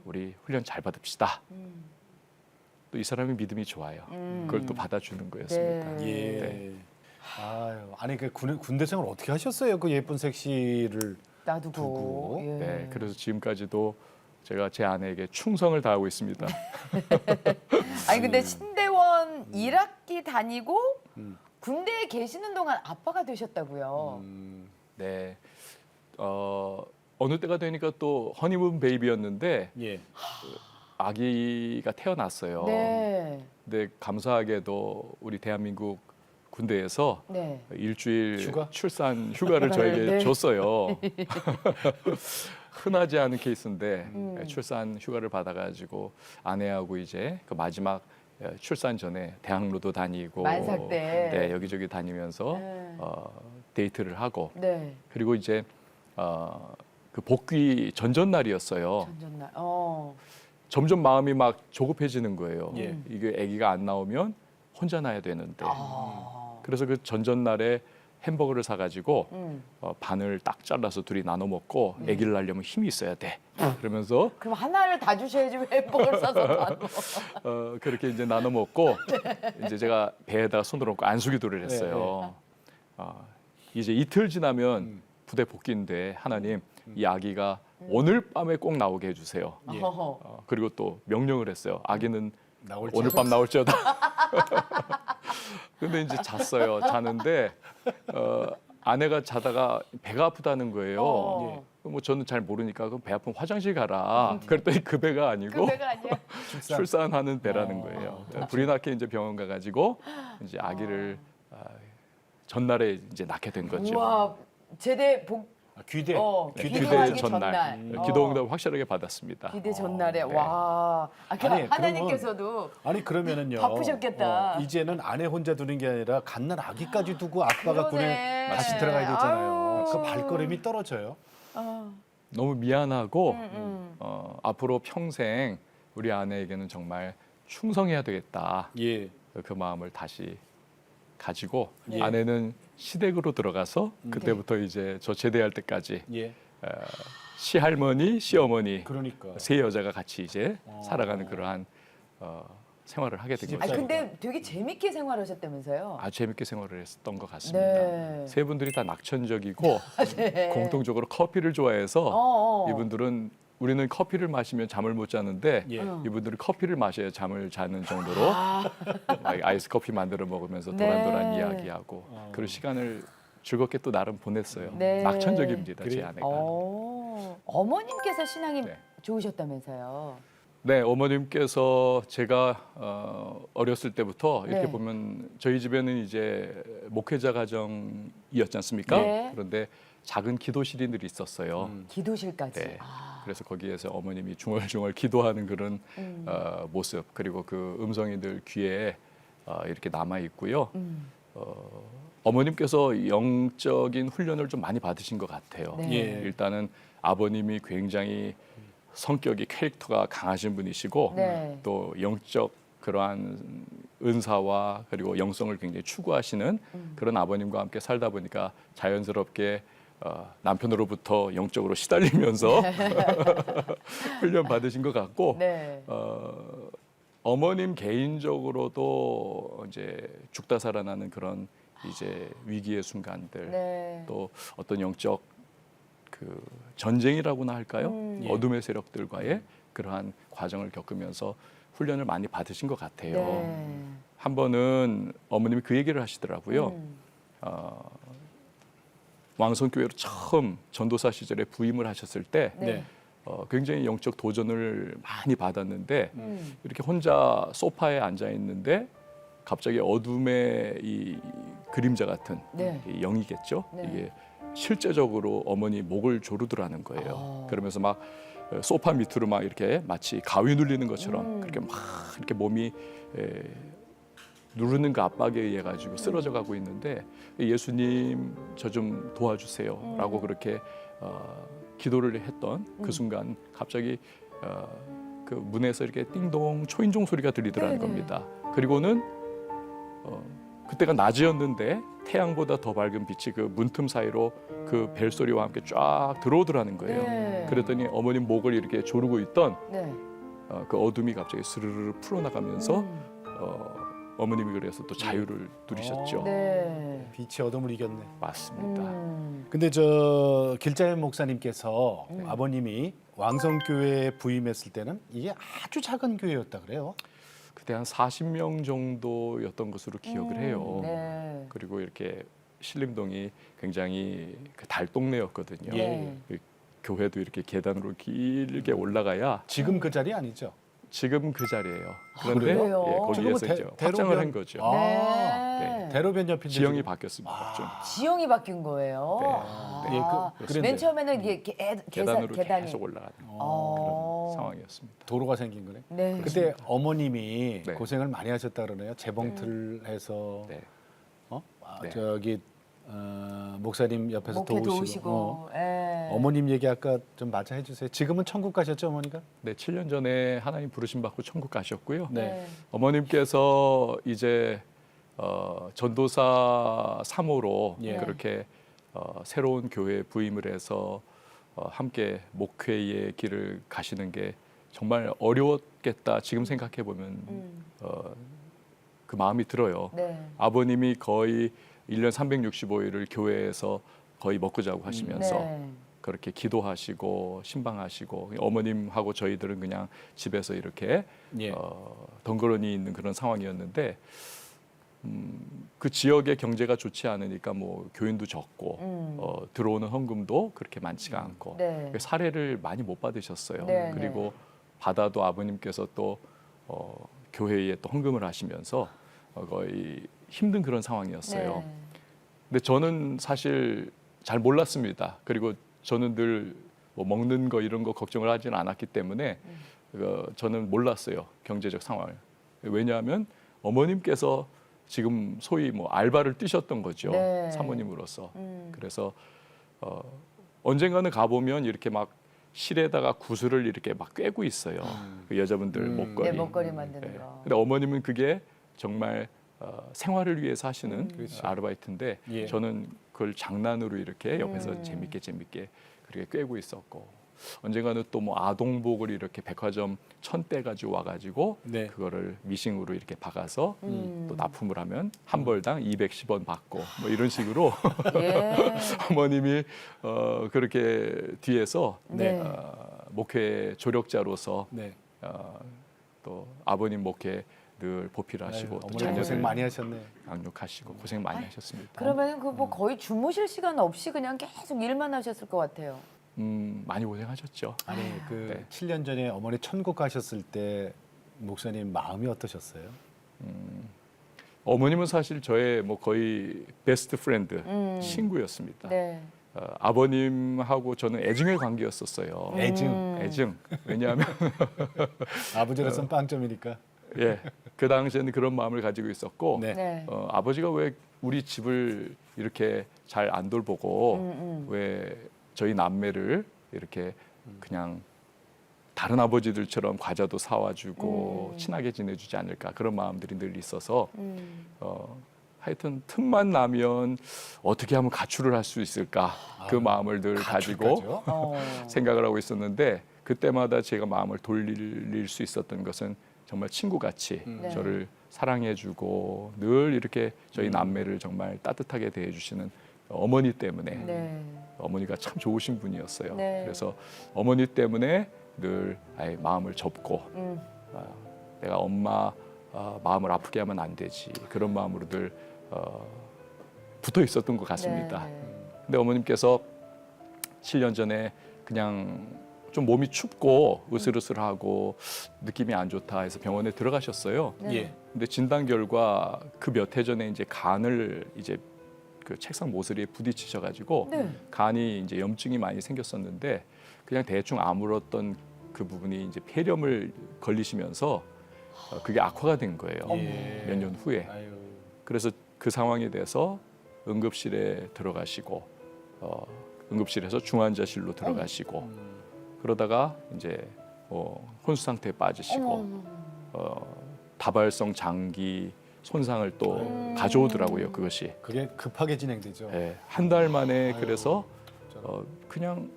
우리 훈련 잘 받읍시다. 또 이 사람이 믿음이 좋아요. 그걸 또 받아주는 거였습니다. 네. 예. 네. 아유, 아니 그 군대 생활 어떻게 하셨어요? 그 예쁜 섹시를 놔두고. 두고. 예. 네, 그래서 지금까지도 제가 제 아내에게 충성을 다하고 있습니다. 아니 근데 신대원 1학기 다니고 군대에 계시는 동안 아빠가 되셨다고요. 네, 어느 때가 되니까 또 허니문 베이비였는데 예. 아기가 태어났어요. 네. 근데 감사하게도 우리 대한민국 군대에서 네. 일주일 휴가? 출산 휴가를 저에게 네. 줬어요. 흔하지 않은 케이스인데 출산 휴가를 받아가지고 아내하고 이제 그 마지막 출산 전에 대학로도 다니고 만삭 때. 네, 여기저기 다니면서 네. 데이트를 하고 네. 그리고 이제 그 복귀 전전날이었어요. 전전날. 점점 마음이 막 조급해지는 거예요. 예. 이게 아기가 안 나오면 혼자 나야 되는데. 아. 그래서 그 전전날에 햄버거를 사가지고 음. 반을 딱 잘라서 둘이 나눠 먹고 아기를 낳으려면 힘이 있어야 돼. 그러면서 그럼 하나를 다 주셔야지 왜 햄버거를 사서 나눠. 그렇게 이제 나눠 먹고 이제 제가 배에다가 손을 얹고 안수기도를 했어요. 이제 이틀 지나면 부대 복귀인데 하나님 이 아기가 오늘 밤에 꼭 나오게 해주세요. 예. 어허. 그리고 또 명령을 했어요. 아기는 나올지 오늘 밤 나올지어다. 근데 이제 잤어요. 자는데 아내가 자다가 배가 아프다는 거예요. 뭐 저는 잘 모르니까 그럼 배 아프면 화장실 가라. 그랬더니 그 배가 아니고 그 배가 아니야. 출산하는 배라는 거예요. 불이 나게 이제 병원 가가지고 이제 아기를 전날에 이제 낳게 된 거죠. 우와, 제대 복 귀대. 네, 귀대 기대 하기 전날 전날. 기도 응답 확실하게 받았습니다. 기대 전날에 네. 와. 그럼 아니, 하나님께서도 아니 그러면은요. 바쁘셨겠다. 이제는 아내 혼자 두는 게 아니라 갓난 아기까지 두고 아빠가 군에 그러네. 다시 들어가야 되잖아요. 아유. 그 발걸음이 떨어져요. 너무 미안하고 음. 앞으로 평생 우리 아내에게는 정말 충성해야 되겠다. 예. 그 마음을 다시 가지고 예. 아내는 시댁으로 들어가서 그때부터 이제 저 제대할 때까지 예. 시할머니, 시어머니 그러니까. 세 여자가 같이 이제 살아가는 그러한 생활을 하게 된 시집 아니 거죠. 근데 되게 재밌게 생활하셨다면서요? 아주 재밌게 생활을 했던 것 같습니다. 네. 세 분들이 다 낙천적이고 네. 공통적으로 커피를 좋아해서 어. 이분들은 우리는 커피를 마시면 잠을 못 자는데 예. 이분들은 커피를 마셔야 잠을 자는 정도로 아이스 커피 만들어 먹으면서 네. 도란도란 이야기하고 그런 시간을 즐겁게 또 나름 보냈어요. 네. 낙천적입니다, 제 그래요? 아내가. 어머님께서 신앙이 네. 좋으셨다면서요? 네, 어머님께서 제가 어렸을 때부터 이렇게 네. 보면 저희 집에는 이제 목회자 가정이었지 않습니까? 네. 그런데 작은 기도실이 늘 있었어요. 기도실까지. 네. 아. 그래서 거기에서 어머님이 중얼중얼 기도하는 그런 모습 그리고 그 음성이 늘 귀에 이렇게 남아 있고요. 어머님께서 영적인 훈련을 좀 많이 받으신 것 같아요. 네. 예. 일단은 아버님이 굉장히 성격이 캐릭터가 강하신 분이시고 네. 또 영적 그러한 은사와 그리고 영성을 굉장히 추구하시는 그런 아버님과 함께 살다 보니까 자연스럽게 남편으로부터 영적으로 시달리면서 훈련 받으신 것 같고 네. 어머님 개인적으로도 이제 죽다 살아나는 그런 이제 위기의 순간들 네. 또 어떤 영적 그 전쟁이라고나 할까요? 예. 어둠의 세력들과의 그러한 과정을 겪으면서 훈련을 많이 받으신 것 같아요. 네. 한 번은 어머님이 그 얘기를 하시더라고요. 왕성교회로 처음 전도사 시절에 부임을 하셨을 때 네. 굉장히 영적 도전을 많이 받았는데 이렇게 혼자 소파에 앉아 있는데 갑자기 어둠의 이 그림자 같은 네. 이 영이겠죠. 네. 이게 실제적으로 어머니 목을 조르더라는 거예요. 그러면서 막 소파 밑으로 막 이렇게 마치 가위 눌리는 것처럼 그렇게 막 이렇게 몸이 누르는 그 압박에 의해 가지고 쓰러져 가고 있는데 예수님 저 좀 도와주세요라고 그렇게 기도를 했던 그 순간 갑자기 그 문에서 이렇게 띵동 초인종 소리가 들리더라는 네네. 겁니다. 그리고는 그때가 낮이었는데 태양보다 더 밝은 빛이 그 문틈 사이로 그 벨소리와 함께 쫙 들어오더라는 거예요. 네. 그랬더니 어머님 목을 이렇게 조르고 있던 네. 그 어둠이 갑자기 스르르 풀어나가면서 어머님이 그래서 또 자유를 누리셨죠. 네. 빛이 어둠을 이겼네. 맞습니다. 근데 저 길자연 목사님께서 아버님이 왕성교회에 부임했을 때는 이게 아주 작은 교회였다 그래요. 그때 한 40명 정도였던 것으로 기억을 해요. 네. 그리고 이렇게 신림동이 굉장히 그 달동네였거든요. 예. 그 교회도 이렇게 계단으로 길게 올라가야 지금 그 자리 아니죠? 지금 그 자리예요. 그런데 그래요? 예, 거기에서 지금은 이제 확장을 한 거죠. 아. 네. 네. 대로변 옆인데 지형이 지금- 바뀌었습니다. 좀. 지형이 바뀐 거예요. 네. 아. 예, 그런데 맨 처음에는 이게 계단으로 계단이 계속 올라가는 어. 그런 상황이었습니다. 도로가 생긴 거네. 네. 그때 어머님이 네. 고생을 많이 하셨다 그러네요. 재봉틀 해서 네. 네. 저기 목사님 옆에서 목회 도우시고. 도우시고. 예. 어머님 얘기 아까 좀 맞아 해주세요. 지금은 천국 가셨죠, 어머니가? 네, 7년 전에 하나님 부르심 받고 천국 가셨고요. 네. 어머님께서 이제 전도사 3호로 예. 그렇게 새로운 교회에 부임을 해서 함께 목회의 길을 가시는 게 정말 어려웠겠다. 지금 생각해 보면 그 마음이 들어요. 네. 아버님이 거의 1년 365일을 교회에서 거의 먹고 자고 하시면서 네. 그렇게 기도하시고 신방하시고 어머님하고 저희들은 그냥 집에서 이렇게 예. 덩그러니 있는 그런 상황이었는데 그 지역의 경제가 좋지 않으니까 뭐 교인도 적고 들어오는 헌금도 그렇게 많지가 않고 네. 사례를 많이 못 받으셨어요. 네, 그리고 받아도 아버님께서 또 교회에 또 헌금을 하시면서 거의 힘든 그런 상황이었어요. 네. 근데 저는 사실 잘 몰랐습니다. 그리고 저는 늘 뭐 먹는 거 이런 거 걱정을 하지는 않았기 때문에 저는 몰랐어요. 경제적 상황을. 왜냐하면 어머님께서 지금 소위 뭐 알바를 뛰셨던 거죠. 네. 사모님으로서. 그래서 언젠가는 가보면 이렇게 막 실에다가 구슬을 이렇게 막 꿰고 있어요. 그 여자분들 목걸이. 네, 목걸이 만드는 거. 근데 어머님은 그게 정말 생활을 위해서 하시는 그렇죠. 아르바이트인데 예. 저는 그걸 장난으로 이렇게 옆에서 재밌게 그렇게 꿰고 있었고 언젠가는 또 뭐 아동복을 이렇게 백화점 1000대 가지고 와가지고 네. 그거를 미싱으로 이렇게 박아서 또 납품을 하면 한 벌당 210원 받고 뭐 이런 식으로 예. 어머님이 그렇게 뒤에서 네. 목회 조력자로서 네. 또 아버님 목회 늘 보필하시고 또 어머니 자녀들 고생 많이 하셨네. 양육하시고 고생 많이 하셨습니다. 그러면 그 뭐 거의 주무실 시간 없이 그냥 계속 일만 하셨을 것 같아요. 많이 고생하셨죠. 아니 그 네. 7년 전에 어머니 천국 가셨을 때 목사님 마음이 어떠셨어요? 어머님은 사실 저의 뭐 거의 베스트 프렌드 친구였습니다. 네. 아버님하고 저는 애증의 관계였었어요. 애증. 애증. 왜냐하면 아버지로서는 빵점이니까. 예, 그 당시에는 그런 마음을 가지고 있었고 네. 네. 아버지가 왜 우리 집을 이렇게 잘 안 돌보고 왜 저희 남매를 이렇게 그냥 다른 아버지들처럼 과자도 사와주고 친하게 지내주지 않을까 그런 마음들이 늘 있어서 하여튼 틈만 나면 어떻게 하면 가출을 할 수 있을까 그 마음을 늘 가지고 가출까지요? 생각을 하고 있었는데 그때마다 제가 마음을 돌릴 수 있었던 것은 정말 친구같이 네. 저를 사랑해주고 늘 이렇게 저희 남매를 정말 따뜻하게 대해주시는 어머니 때문에 네. 어머니가 참 좋으신 분이었어요. 네. 그래서 어머니 때문에 늘 아예 마음을 접고 내가 엄마 마음을 아프게 하면 안 되지 그런 마음으로 늘 붙어 있었던 것 같습니다. 네. 근데 어머님께서 7년 전에 그냥 좀 몸이 춥고 으슬으슬하고 느낌이 안 좋다 해서 병원에 들어가셨어요. 네. 예. 근데 진단 결과 그 몇 해 전에 이제 간을 이제 그 책상 모서리에 부딪히셔가지고 네. 간이 이제 염증이 많이 생겼었는데 그냥 대충 아물었던 그 부분이 이제 폐렴을 걸리시면서 그게 악화가 된 거예요. 예. 몇 년 후에. 아유. 그래서 그 상황이 돼서 응급실에 들어가시고 응급실에서 중환자실로 들어가시고 그러다가 이제 혼수 상태에 빠지시고 다발성 장기 손상을 또 가져오더라고요. 그것이 그게 급하게 진행되죠. 한 달 만에 아유, 그래서 그냥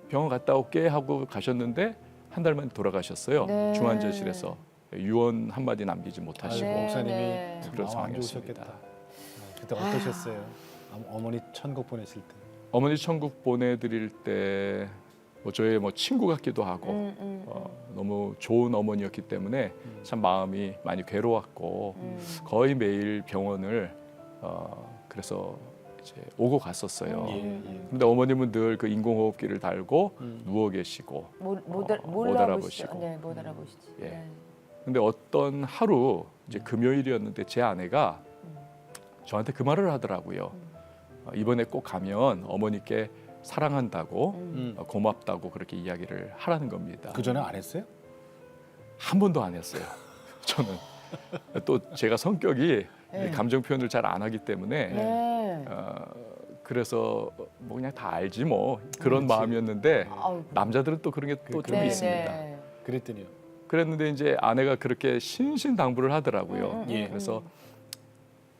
병원 갔다 올게 하고 가셨는데 한 달 만에 돌아가셨어요. 네. 중환자실에서 유언 한마디 남기지 못하시고 아유, 목사님이 네. 참 그런 마음 안 상황이었습니다. 좋으셨겠다. 그때 어떠셨어요? 어머니 천국 보내실 때. 어머니 천국 보내드릴 때 저의 친구 같기도 하고 너무 좋은 어머니였기 때문에 참 마음이 많이 괴로웠고 거의 매일 병원을 그래서 이제 오고 갔었어요. 근데 어머님은 늘 그 인공호흡기를 달고 누워 계시고 못 알아보시고. 네, 못 알아보시지. 예. 네. 근데 어떤 하루 이제 금요일이었는데 제 아내가 저한테 그 말을 하더라고요. 이번에 꼭 가면 어머니께 사랑한다고 고맙다고 그렇게 이야기를 하라는 겁니다. 그 전에 안 했어요? 한 번도 안 했어요. 저는 또 제가 성격이 감정 표현을 잘 안 하기 때문에 네. 그래서 뭐 그냥 다 알지 뭐 그런 그렇지. 마음이었는데 아우. 남자들은 또 그런 게 또 좀 네, 있습니다. 네. 그랬더니요. 그랬는데 이제 아내가 그렇게 신신당부를 하더라고요. 예. 그래서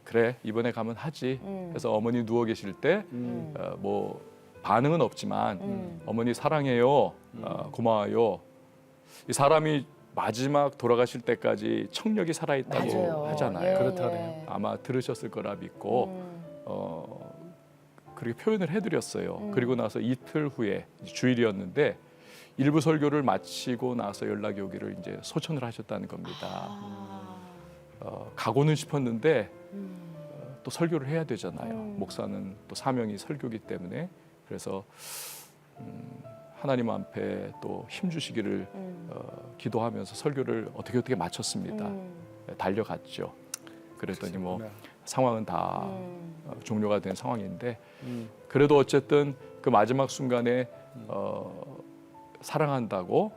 그래 이번에 가면 하지. 그래서 어머니 누워 계실 때 뭐 반응은 없지만 어머니 사랑해요, 고마워요. 이 사람이 마지막 돌아가실 때까지 청력이 살아있다고 맞아요. 하잖아요. 예, 그렇다네요. 아마 들으셨을 거라 믿고 그렇게 표현을 해드렸어요. 그리고 나서 이틀 후에 주일이었는데 일부 설교를 마치고 나서 연락이 오기를 이제 소천을 하셨다는 겁니다. 가고는 싶었는데 또 설교를 해야 되잖아요. 목사는 또 사명이 설교기 때문에 그래서 하나님 앞에 또 힘 주시기를 기도하면서 설교를 어떻게 마쳤습니다. 달려갔죠. 그랬더니 뭐 상황은 다 종료가 된 상황인데 그래도 어쨌든 그 마지막 순간에 사랑한다고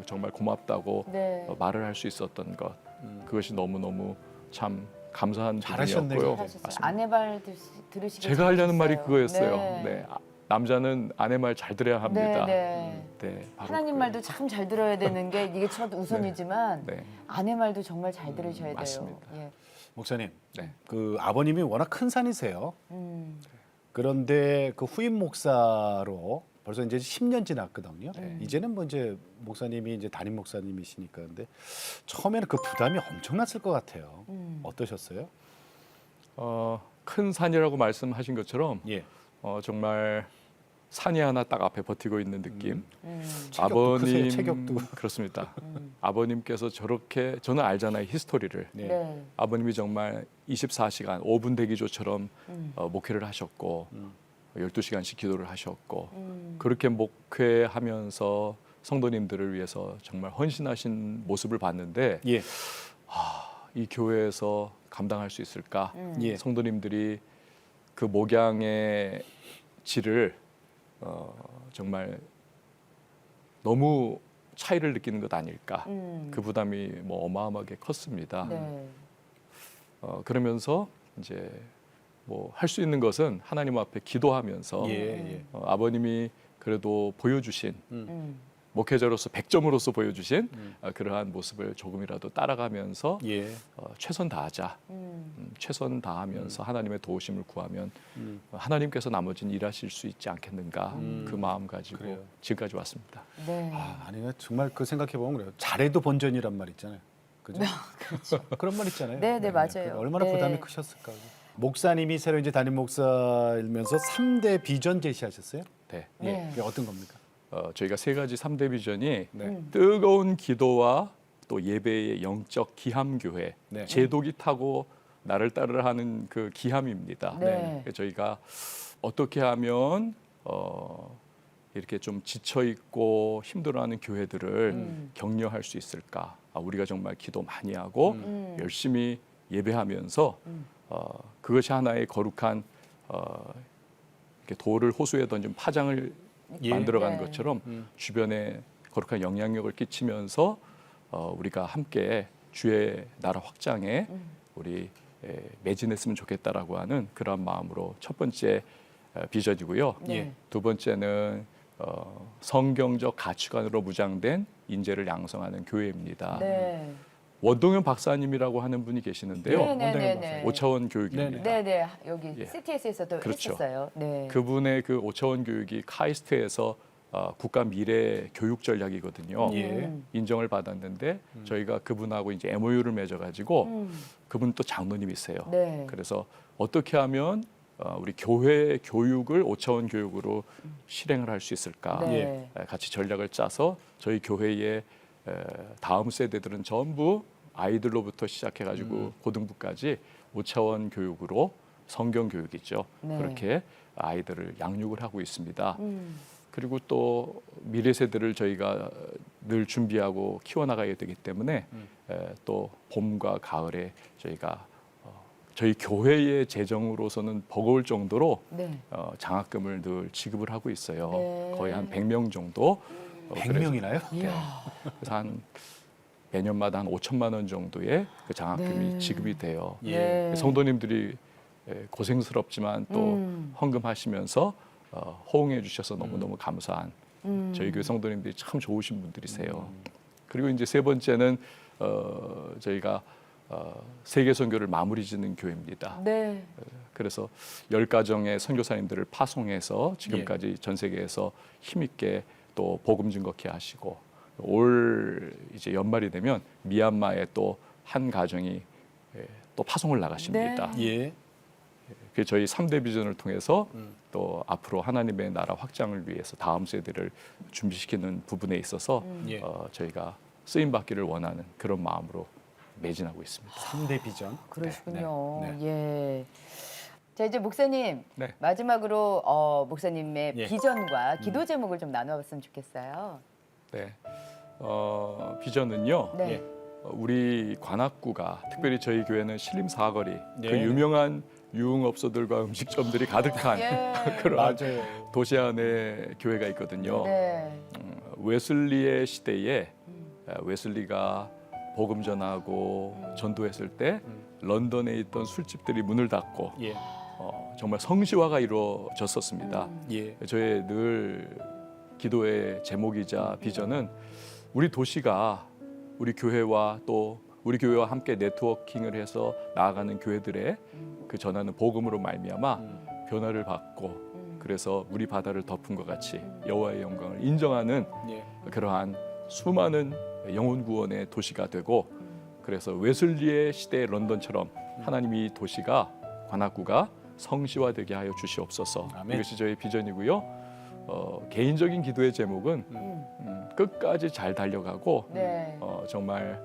정말 고맙다고 네. 말을 할 수 있었던 것 그것이 너무너무 참 감사한 잘하셨네요. 부분이었고요. 하셨어요. 아내 말 들으시고 제가 하려는 말이 잘하셨어요. 그거였어요. 네. 네. 남자는 아내 말 잘 들어야 합니다. 네, 네. 네, 바로 하나님 그- 말도 참 잘 들어야 되는 게 이게 첫 우선이지만 네, 아내 말도 정말 잘 들으셔야 돼요. 맞습니다. 예. 목사님, 네. 그 아버님이 워낙 큰 산이세요. 음. 그런데 그 후임 목사로 벌써 이제 10년 지났거든요. 네. 이제는 뭐 이제 목사님이 이제 담임 목사님이시니까 근데 처음에는 그 부담이 엄청났을 것 같아요. 어떠셨어요? 큰 산이라고 말씀하신 것처럼 예. 정말 산이 하나 딱 앞에 버티고 있는 느낌. 체격도 크세요, 아버님 체격도. 그렇습니다. 아버님께서 저렇게 저는 알잖아요 히스토리를. 네. 네. 아버님이 정말 24시간 5분 대기조처럼 목회를 하셨고 12시간씩 기도를 하셨고 그렇게 목회하면서 성도님들을 위해서 정말 헌신하신 모습을 봤는데 예. 이 교회에서 감당할 수 있을까? 예. 성도님들이 그 목양의 질을 정말 너무 차이를 느끼는 것 아닐까? 그 부담이 뭐 어마어마하게 컸습니다. 네. 그러면서 이제 뭐 할 수 있는 것은 하나님 앞에 기도하면서 예. 예. 아버님이 그래도 보여주신 음. 목회자로서 100점으로서 보여주신 그러한 모습을 조금이라도 따라가면서 예. 최선 다하자. 최선 다하면서 하나님의 도우심을 구하면 하나님께서 나머지는 일하실 수 있지 않겠는가 그 마음 가지고 그래요. 지금까지 왔습니다. 네. 아니 정말 그 생각해 보면 그래요. 잘해도 본전이란 말 있잖아요. 그죠? 그렇죠. 그런 말 있잖아요. 네, 맞아요. 얼마나 네. 부담이 크셨을까. 목사님이 새로 이제 담임 목사이면서 3대 비전 제시하셨어요? 네. 예. 네. 그게 어떤 겁니까? 저희가 세 가지 3대 비전이 네. 뜨거운 기도와 또 예배의 영적 기함교회, 네. 제독이 타고 나를 따르라 하는 그 기함입니다. 네. 그래서 저희가 어떻게 하면 이렇게 좀 지쳐 있고 힘들어하는 교회들을 격려할 수 있을까? 우리가 정말 기도 많이 하고 열심히 예배하면서 그것이 하나의 거룩한 이렇게 돌을 호수에 던진 파장을 예. 만들어가는 네. 것처럼 주변에 거룩한 영향력을 끼치면서 우리가 함께 주의 나라 확장에 우리 매진했으면 좋겠다라고 하는 그런 마음으로 첫 번째 비전이고요. 네. 두 번째는 성경적 가치관으로 무장된 인재를 양성하는 교회입니다. 네. 원동현 박사님이라고 하는 분이 계시는데요. 네, 네, 원장님 네, 박사님. 네. 5차원 교육입니다. 네, 네. 여기 예. CTS에서도 그렇죠. 했었어요. 네. 그분의 그 5차원 교육이 카이스트에서 국가 미래 교육 전략이거든요. 예. 인정을 받았는데 저희가 그분하고 이제 MOU를 맺어가지고 그분 또 장로님이세요. 네. 그래서 어떻게 하면 우리 교회 교육을 5차원 교육으로 실행을 할 수 있을까? 네. 같이 전략을 짜서 저희 교회의 다음 세대들은 전부 아이들로부터 시작해가지고 고등부까지 5차원 교육으로 성경 교육이죠. 네. 그렇게 아이들을 양육을 하고 있습니다. 그리고 또 미래 세대를 저희가 늘 준비하고 키워나가야 되기 때문에 또 봄과 가을에 저희가 저희 교회의 재정으로서는 버거울 정도로 네. 장학금을 늘 지급을 하고 있어요. 네. 거의 한 100명 정도. 100명이나요? 그래서 한 매년마다 한 5천만 원 정도의 그 장학금이 네. 지급이 돼요. 예. 네. 성도님들이 고생스럽지만 또 음. 헌금하시면서 호응해 주셔서 너무너무 감사한 저희 교회 성도님들이 참 좋으신 분들이세요. 그리고 이제 세 번째는 저희가 세계 선교를 마무리 짓는 교회입니다. 네. 그래서 10가정의 선교사님들을 파송해서 지금까지 예. 전 세계에서 힘있게 또 복음 증거케 하시고 올 이제 연말이 되면 미얀마에 또 한 가정이 또 파송을 나가십니다. 네. 예. 그 저희 3대 비전을 통해서 또 앞으로 하나님의 나라 확장을 위해서 다음 세대를 준비시키는 부분에 있어서 예. 저희가 쓰임 받기를 원하는 그런 마음으로 매진하고 있습니다. 3대 비전. 그러시군요. 네, 네. 예. 자 이제 목사님 네. 마지막으로 목사님의 예. 비전과 기도 제목을 좀 나눠봤으면 좋겠어요. 네. 비전은요. 네. 예. 우리 관악구가 특별히 저희 교회는 신림 사거리 네. 그 유명한 유흥업소들과 음식점들이 가득한 예. 그런 맞아요. 도시 안에 교회가 있거든요. 네. 웨슬리의 시대에 웨슬리가 복음 전하고 전도했을 때 런던에 있던 술집들이 문을 닫고 예. 정말 성시화가 이루어졌었습니다. 예. 저의 늘 기도의 제목이자 비전은 우리 도시가 우리 교회와 또 우리 교회와 함께 네트워킹을 해서 나아가는 교회들의 그 전하는 복음으로 말미암아 변화를 받고 그래서 우리 바다를 덮은 것 같이 여호와의 영광을 인정하는 예. 그러한 수많은 영혼 구원의 도시가 되고 그래서 웨슬리의 시대의 런던처럼 하나님이 도시가 관악구가 성시화되게 하여 주시옵소서. 아멘. 이것이 저의 비전이고요. 개인적인 기도의 제목은 끝까지 잘 달려가고 네. 정말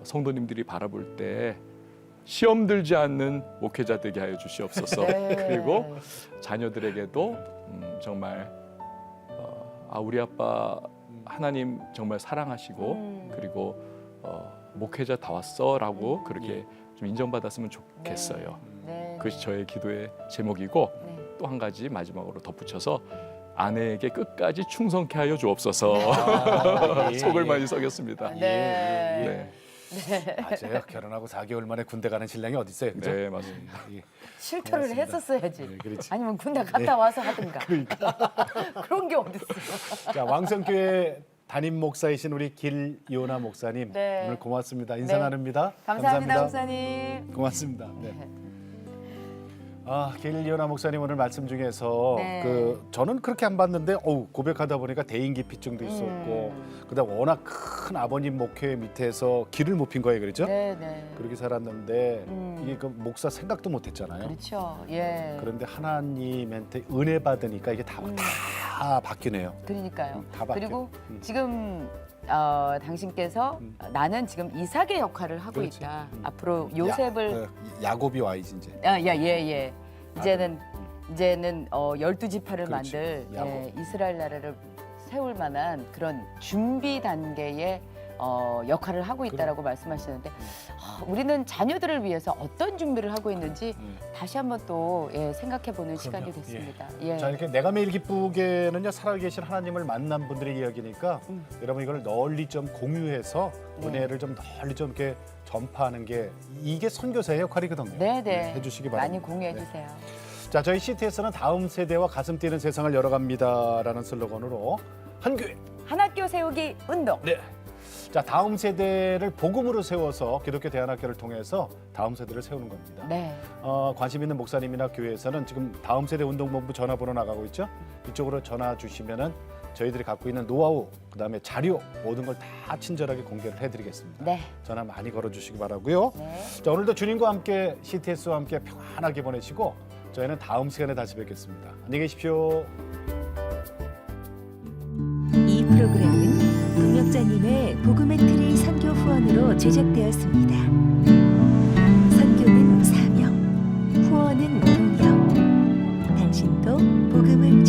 성도님들이 바라볼 때 시험 들지 않는 목회자 되게 하여 주시옵소서. 네. 그리고 자녀들에게도 정말 우리 아빠 하나님 정말 사랑하시고 그리고 목회자 다 왔어라고 그렇게 좀 인정받았으면 좋겠어요. 네. 그것이 저의 기도의 제목이고 네. 또 한 가지 마지막으로 덧붙여서 아내에게 끝까지 충성케 하여 주옵소서. 예, 속을 예. 많이 썩였습니다. 네. 네, 맞아요. 결혼하고 4개월 만에 군대 가는 신랑이 어디 있어요, 그죠? 네 맞습니다. 예. 실토를 고맙습니다. 했었어야지. 네, 그렇지. 아니면 군대 갔다 와서 하든가. 그런 게 어딨어. 자, 왕성교회 담임 목사이신 우리 길이오나 목사님 네. 오늘 고맙습니다. 인사 네. 나눕니다. 감사합니다, 목사님. 고맙습니다. 네. 길이오나 목사님 오늘 말씀 중에서 네. 저는 그렇게 안 봤는데 고백하다 보니까 대인기피증도 있었고 그다음 워낙 큰 아버님 목회 밑에서 길을 못 핀 거예요, 그렇죠? 네, 네. 그렇게 살았는데 이게 그 목사 생각도 못 했잖아요. 그렇죠. 예. 그런데 하나님한테 은혜 받으니까 이게 다 바뀌네요. 그러니까요. 다 바뀌어. 그리고 지금 당신께서 나는 지금 이삭의 역할을 하고 그렇지. 있다. 앞으로 요셉을 야곱이 와이지 이제. 예. 이제는 12지파를 그렇지. 만들 야곱. 이스라엘 나라를 세울 만한 그런 준비 단계의 역할을 하고 있다라고 말씀하시는데 우리는 자녀들을 위해서 어떤 준비를 하고 있는지 다시 한번 또 생각해보는 시간이 그럼요. 됐습니다. 자, 이렇게 내가 매일 기쁘게는요 살아계신 하나님을 만난 분들의 이야기니까 여러분 이걸 널리 좀 공유해서 네. 은혜를 좀 널리 좀 이렇게 전파하는 게 이게 선교사의 역할이거든요. 네. 해주시기 많이 바랍니다. 공유해 네. 주세요. 자, 저희 CTS는 다음 세대와 가슴 뛰는 세상을 열어갑니다라는 슬로건으로 한 교회. 한 학교 세우기 운동. 네. 자, 다음 세대를 복음으로 세워서 기독교 대안학교를 통해서 다음 세대를 세우는 겁니다. 네. 관심 있는 목사님이나 교회에서는 지금 다음 세대 운동본부 전화번호 나가고 있죠. 이쪽으로 전화 주시면은 저희들이 갖고 있는 노하우, 그다음에 자료 모든 걸 다 친절하게 공개를 해드리겠습니다. 네. 전화 많이 걸어주시기 바라고요. 네. 자, 오늘도 주님과 함께 CTS와 함께 평안하게 보내시고 저희는 다음 시간에 다시 뵙겠습니다. 안녕히 계십시오. 이 프로그램은 동역자님의 복음의 틀이 선교 후원으로 제작되었습니다. 선교는 사명, 후원은 동역. 당신도 복음을